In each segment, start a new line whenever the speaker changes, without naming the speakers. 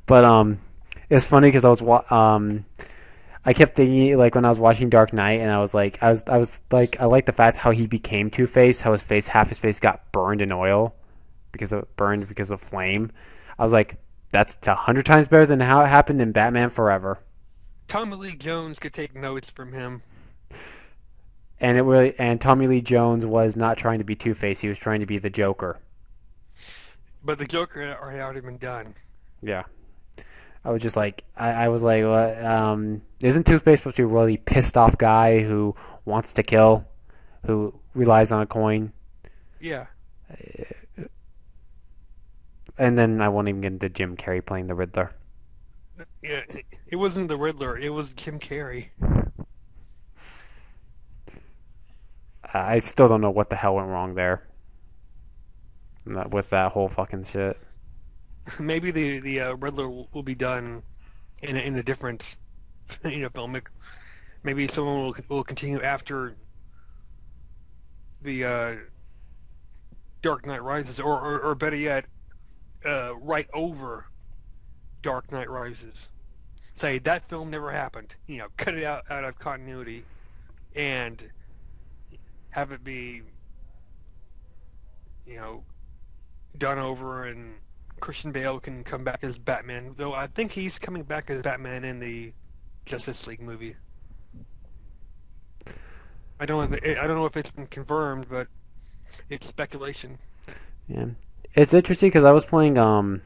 But it's funny because I kept thinking like when I was watching Dark Knight, and I was like, I like the fact how he became Two Face, how half his face got burned because of flame. I was like, that's 100 times better than how it happened in Batman Forever.
Tommy Lee Jones could take notes from him,
And Tommy Lee Jones was not trying to be Two Face; he was trying to be the Joker.
but the Joker had already been done.
Yeah, I was like, what, isn't Two Face supposed to be a really pissed off guy who wants to kill, who relies on a coin?
Yeah,
And then I won't even get into Jim Carrey playing the Riddler.
yeah. It wasn't the Riddler. It was Jim Carrey.
I still don't know what the hell went wrong there with that whole fucking shit.
Maybe the Riddler will be done in a different film. Maybe someone will continue after the Dark Knight Rises, or better yet, right over Dark Knight Rises. Say that film never happened. Cut it out of continuity and have it be you know done over, and Christian Bale can come back as Batman. Though I think he's coming back as Batman in the Justice League movie. I don't know if it's been confirmed, but it's speculation.
Yeah, it's interesting because I was playing a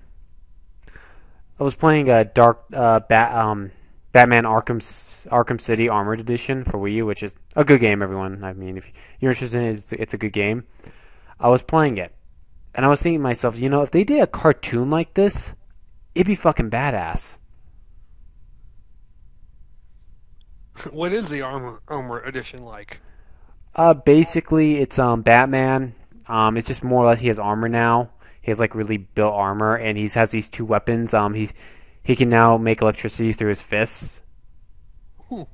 Batman Arkham City Armored Edition for Wii U, which is a good game. Everyone, I mean, if you're interested in it, it's a good game. I was playing it, and I was thinking to myself, if they did a cartoon like this, it'd be fucking badass.
What is the armor edition like?
Basically, it's Batman. It's just more or less he has armor now. He has like really built armor, and he has these two weapons. He can now make electricity through his fists.
Whew,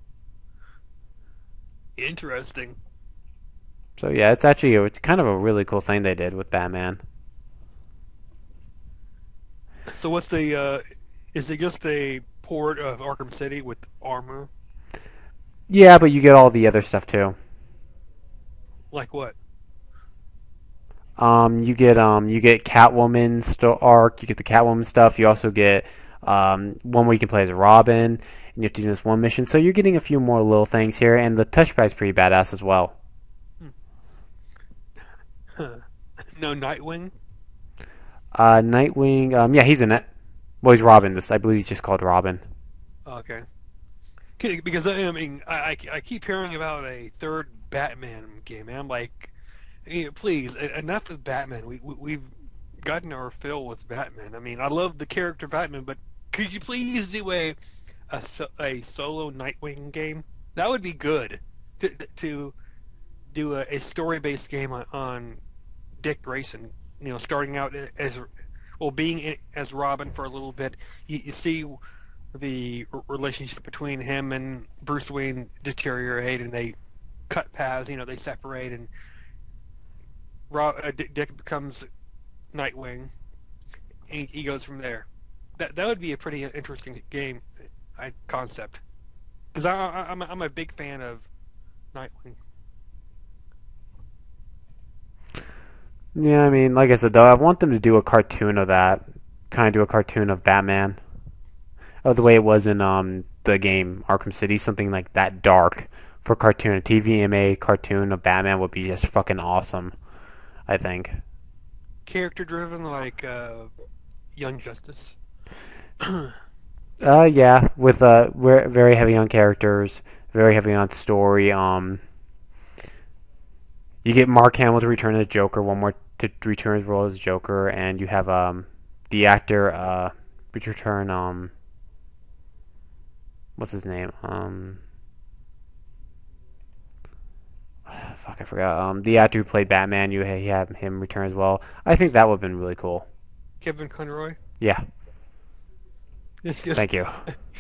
interesting.
So yeah, it's kind of a really cool thing they did with Batman.
So what's the is it just a port of Arkham City with armor?
Yeah, but you get all the other stuff too.
Like what?
You get arc. You get the Catwoman stuff. You also get one where you can play as Robin, and you have to do this one mission. So you're getting a few more little things here, and the touchpad's pretty badass as well.
Huh. No Nightwing?
Nightwing. Yeah, he's in it. Well, he's Robin. I believe he's just called Robin.
Okay. Because I mean, I keep hearing about a third Batman game, and I'm like, please, enough with Batman. We've gotten our fill with Batman. I mean, I love the character Batman, but could you please do a solo Nightwing game? That would be good. To do a story-based game on Dick Grayson. Starting out as well, being as Robin for a little bit. You see the relationship between him and Bruce Wayne deteriorate, and they cut paths. They separate, and Dick becomes Nightwing, and he goes from there. That would be a pretty interesting game concept, because I'm a big fan of Nightwing.
Yeah, I mean, like I said though, I want them to do a cartoon of that. Kind of do a cartoon of Batman. Oh, the way it was in the game Arkham City, something like that dark for cartoon. A TVMA cartoon of Batman would be just fucking awesome. I think.
Character driven, like Young Justice.
Yeah, with we're very heavy on characters, very heavy on story. You get Mark Hamill to return as Joker, one more to return his role as Joker, and you have the actor return what's his name fuck I forgot the actor who played Batman. You have him return as well. I think that would have been really cool.
Kevin Conroy.
Yeah,
Because
thank you.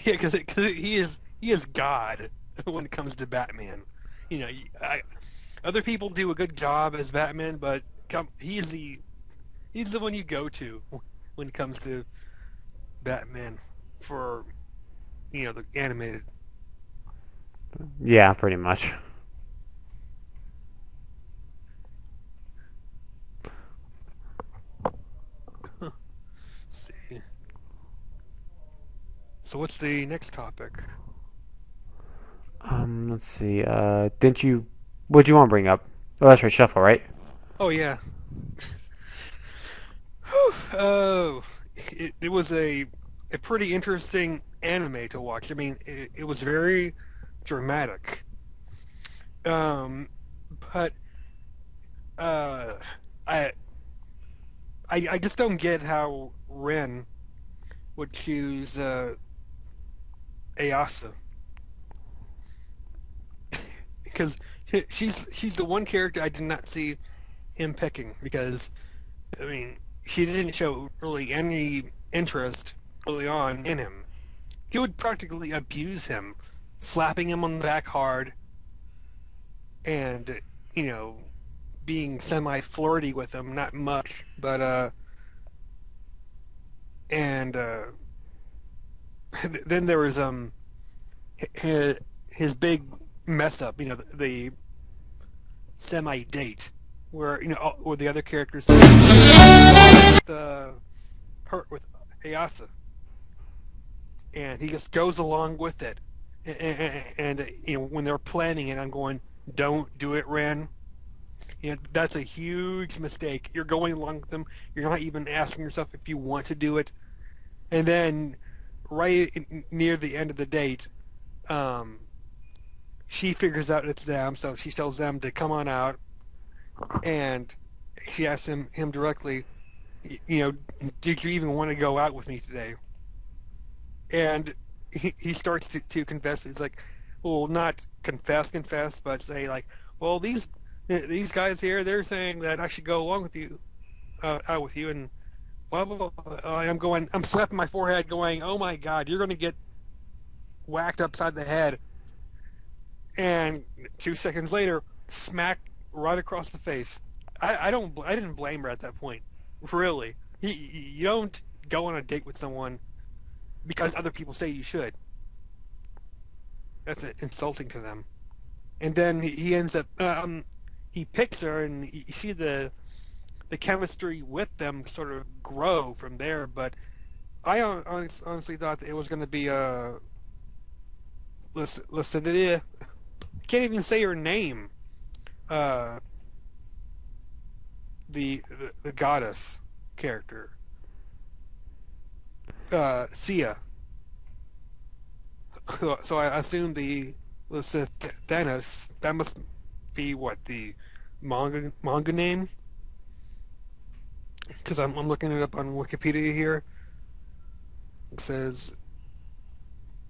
yeah, because he is God when it comes to Batman. You know, other people do a good job as Batman, but he's the one you go to when it comes to Batman for the animated.
Yeah, pretty much.
Let's see. So what's the next topic?
Let's see. Didn't you? What'd you want to bring up? Oh, that's right, shuffle, right?
Oh yeah. Oh, it was a pretty interesting anime to watch. I mean, it was very dramatic. Um, but uh, I, I just don't get how Ren would choose Ayasa because she's the one character I did not see him picking because I mean she didn't show really any interest early on in him. He would practically abuse him, slapping him on the back hard and you know being semi flirty with him, not much, but and then there was his, his big mess up, the semi date where where the other characters say with her with Ayasa, and he just goes along with it, and when they're planning it, I'm going, don't do it, Ren. That's a huge mistake. You're going along with them. You're not even asking yourself if you want to do it. And then, near the end of the date, um, she figures out it's them, so she tells them to come on out, and she asks him directly, did you even want to go out with me today? And he starts to confess. He's like, well, not confess, but say like, well, these guys here, they're saying that I should go along with you, out with you, and blah blah blah. I'm slapping my forehead, going, oh my God, you're gonna get whacked upside the head. And 2 seconds later, smack right across the face. I didn't blame her at that point. Really, you don't go on a date with someone because other people say you should. That's insulting to them. And then he ends up he picks her, and you see the chemistry with them sort of grow from there. But I honestly thought that it was going to be listen, I can't even say her name. Uh, the goddess character, Sia. So I assume the Thanos, that must be what the manga name, because I'm looking it up on Wikipedia here. It says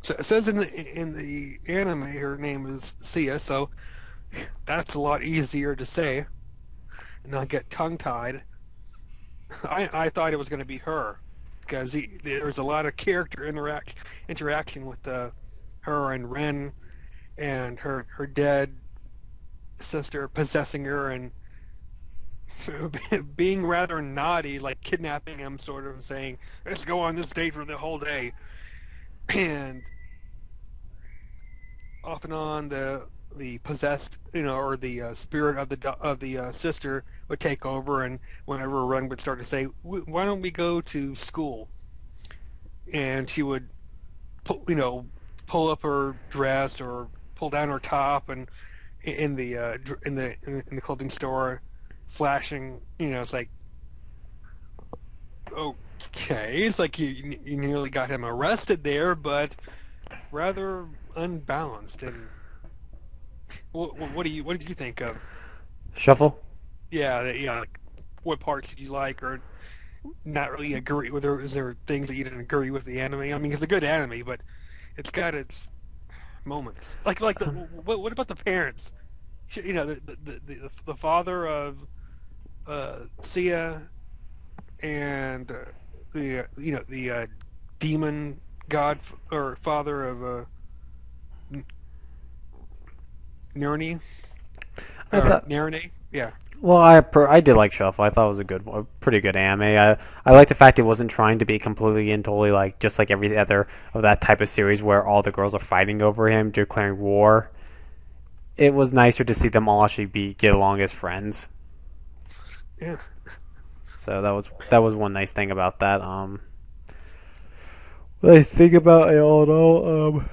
it says in the anime her name is Sia, so that's a lot easier to say and not get tongue tied. I thought it was going to be her because there was a lot of character interaction with her and Ren and her dead sister possessing her and being rather naughty, like kidnapping him, sort of saying, "Let's go on this date for the whole day," and off and on the possessed, or the spirit of the sister would take over, and whenever Ren would start to say, "Why don't we go to school?" and she would, pull up her dress or pull down her top, and in the clothing store, flashing, it's like, okay, it's like you nearly got him arrested there, but rather unbalanced. And what did you think of?
Shuffle.
Yeah, yeah. Like, what parts did you like, or not really agree with? Or is there things that you didn't agree with the anime? I mean, it's a good anime, but it's got its moments. Like what about the parents? The father of Sia and the demon god or father of Nirni
I
or
thought
Nirne. Yeah,
Well, I did like Shuffle. I thought it was a pretty good anime. I like the fact it wasn't trying to be completely and totally like just like every other of that type of series where all the girls are fighting over him, declaring war. It was nicer to see them all actually be get along as friends.
yeah,
So that was one nice thing about that. What I think about it all in all,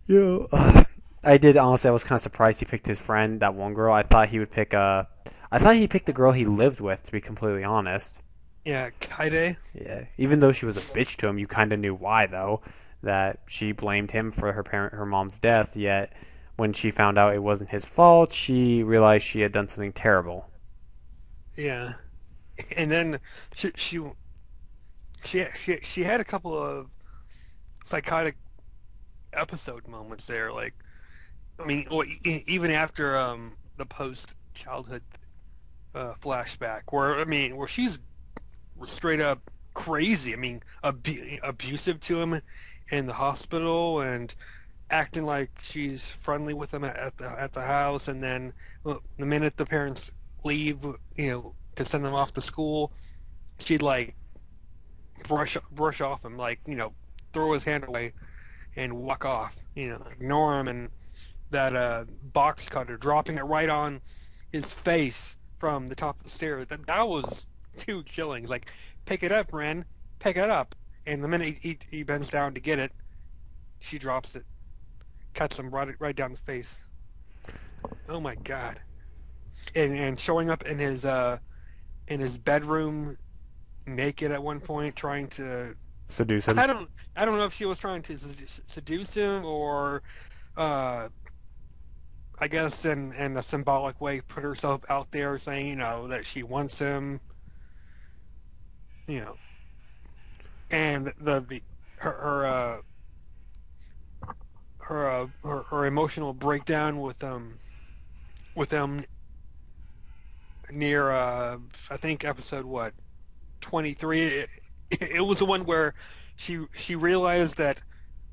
you know, I did honestly. I was kind of surprised he picked his friend, that one girl. I thought he would pick I thought he picked the girl he lived with. To be completely honest,
yeah. Kaide.
yeah. Even though she was a bitch to him, you kind of knew why though. That she blamed him for her mom's death. Yet when she found out it wasn't his fault, she realized she had done something terrible.
Yeah, and then she had a couple of psychotic episode moments there. Like, I mean, even after the post childhood flashback, where I mean, where she's straight up crazy. I mean, abusive to him in the hospital and acting like she's friendly with him at the house, and then well, the minute the parents leave, to send them off to school, she'd like brush off him, like throw his hand away and walk off, ignore him, and that box cutter dropping it right on his face from the top of the stairs. That was too chilling. It's like, pick it up, Ren, pick it up. And the minute he bends down to get it, she drops it, cuts him right down the face. Oh my god! And showing up in his bedroom naked at one point, trying to
Seduce him.
I don't know if she was trying to seduce him or uh, I guess in a symbolic way put herself out there saying, that she wants him, you know, and the her emotional breakdown with them near I think episode what 23. It was the one where she realized that.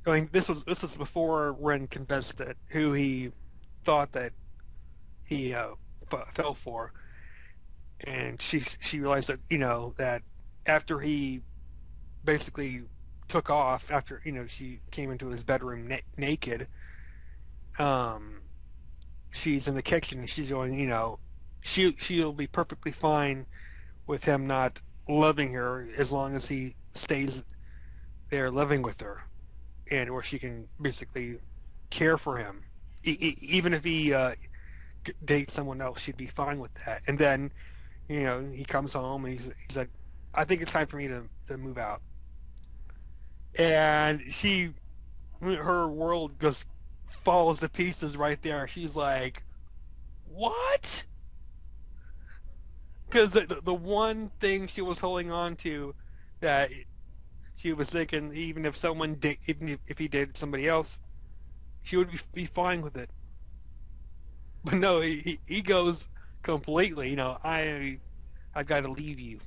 I mean, this was before Ren confessed that who he thought that he fell for, and she realized that that after he basically took off after she came into his bedroom naked, um, she's in the kitchen and she's going, she'll be perfectly fine with him not loving her as long as he stays there living with her, and where she can basically care for him, even if he dates someone else, she'd be fine with that. And then he comes home and he's like, I think it's time for me to move out. And her world just falls to pieces right there. She's like, what? Because the one thing she was holding on to, that she was thinking, even if even if he dated somebody else, she would be fine with it. But no, he goes completely. I've got to leave you.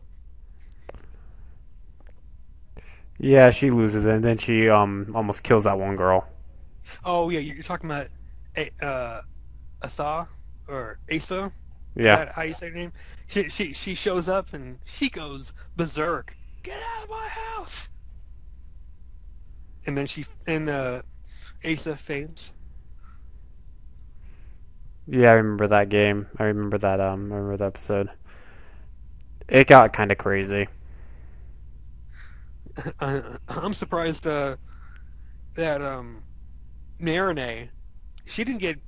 Yeah, she loses it, and then she almost kills that one girl.
Oh yeah, you're talking about Asa or Asa. Is
Yeah.
that how you say her name? She shows up and she goes berserk. Get out of my house! And then Asa faints.
Yeah, I remember that game. I remember that episode. It got kind of crazy.
I'm surprised that Narine, she didn't get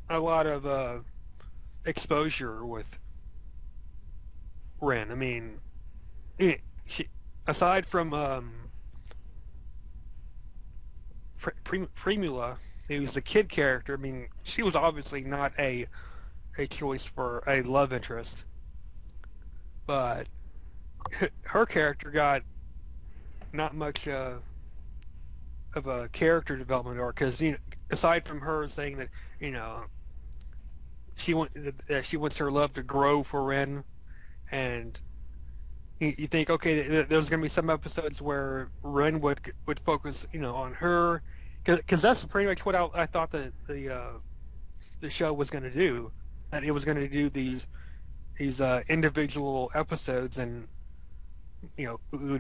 a lot of exposure with Ren. I mean, she, aside from Primula, who's the kid character, I mean, she was obviously not a choice for a love interest, but her character got not much of a character development arc because aside from her saying that you know she wants her love to grow for Ren, and you think, okay, there's going to be some episodes where Ren would focus on her, because that's pretty much what I thought the show was going to do. that it was going to do these individual episodes, and we would